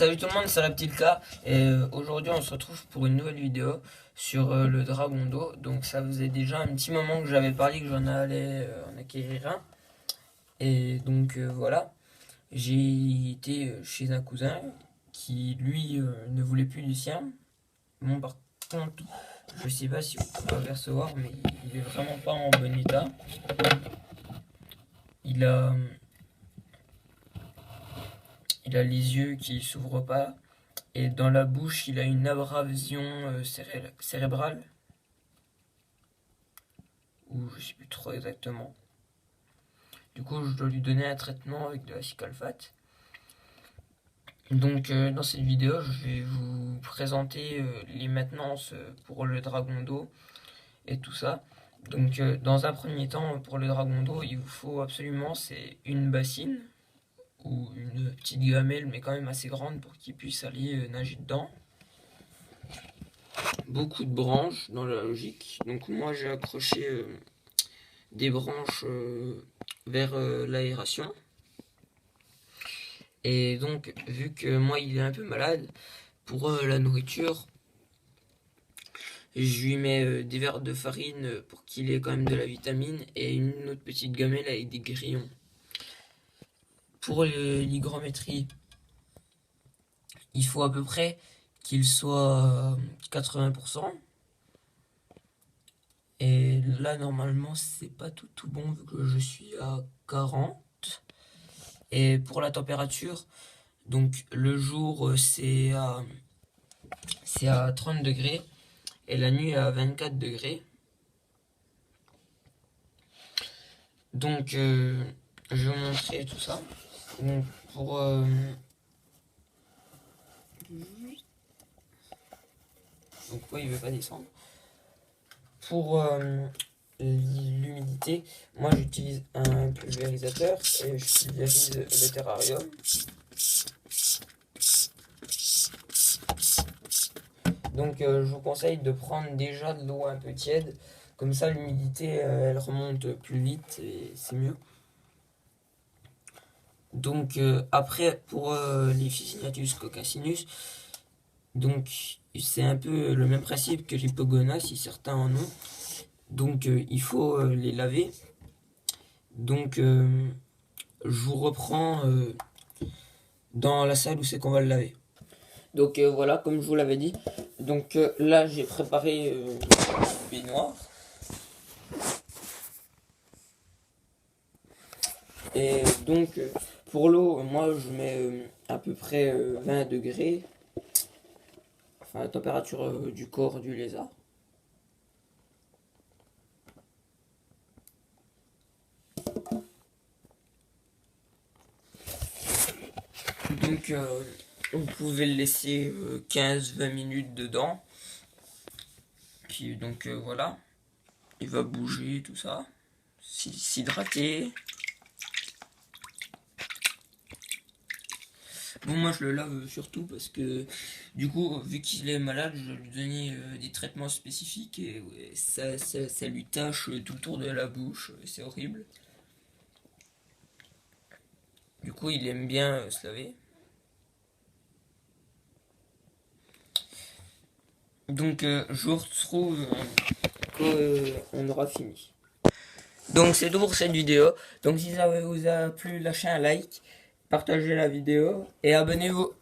Salut tout le monde, c'est Reptilka et aujourd'hui on se retrouve pour une nouvelle vidéo sur le dragon d'eau. Donc ça faisait déjà un petit moment que j'avais parlé que j'en allais en acquérir un. Et donc voilà, j'ai été chez un cousin qui lui ne voulait plus du sien. Bon par contre, je sais pas si vous pouvez apercevoir mais il est vraiment pas en bon état. Il a, il a les yeux qui s'ouvrent pas. Et dans la bouche, il a une abrasion cérébrale, ou je sais plus trop exactement. Du coup, je dois lui donner un traitement avec de la Cicalfate. Donc, dans cette vidéo, je vais vous présenter les maintenances pour le dragon d'eau et tout ça. Donc, dans un premier temps, pour le dragon d'eau, il vous faut absolument c'est une bassine ou une petite gamelle, mais quand même assez grande pour qu'il puisse aller nager dedans. Beaucoup de branches dans la logique. Donc moi j'ai accroché des branches vers l'aération. Et donc vu que moi il est un peu malade, pour la nourriture, je lui mets des verres de farine pour qu'il ait quand même de la vitamine et une autre petite gamelle avec des grillons. Pour l'hygrométrie, il faut à peu près qu'il soit 80%. Et là, normalement, c'est pas tout bon vu que je suis à 40. Et pour la température, donc le jour, c'est à 30 degrés. Et la nuit à 24 degrés. Donc, je vais vous montrer tout ça. Donc, pour... donc, ouais, il veut pas descendre. Pour l'humidité, moi j'utilise un pulvérisateur et je pulvérise le terrarium. Donc je vous conseille de prendre déjà de l'eau un peu tiède, comme ça l'humidité elle remonte plus vite et c'est mieux. Donc après pour les Physinatus coccinus, donc c'est un peu le même principe que l'hypogona si certains en ont. Donc il faut les laver. Donc je vous reprends dans la salle où c'est qu'on va le laver. Donc voilà, comme je vous l'avais dit. Donc là j'ai préparé une baignoire. Et donc pour l'eau, moi je mets à peu près 20 degrés. Enfin la température du corps du lézard. Donc vous pouvez le laisser 15-20 minutes dedans. Puis donc voilà, il va bouger tout ça, s'hydrater. Bon moi je le lave surtout parce que du coup vu qu'il est malade je lui donner des traitements spécifiques et ouais, ça lui tâche tout le tour de la bouche, c'est horrible. Du coup il aime bien se laver. Donc je vous retrouve quand on aura fini. Donc c'est tout pour cette vidéo. Donc si ça vous a plu, lâchez un like, partagez la vidéo et abonnez-vous.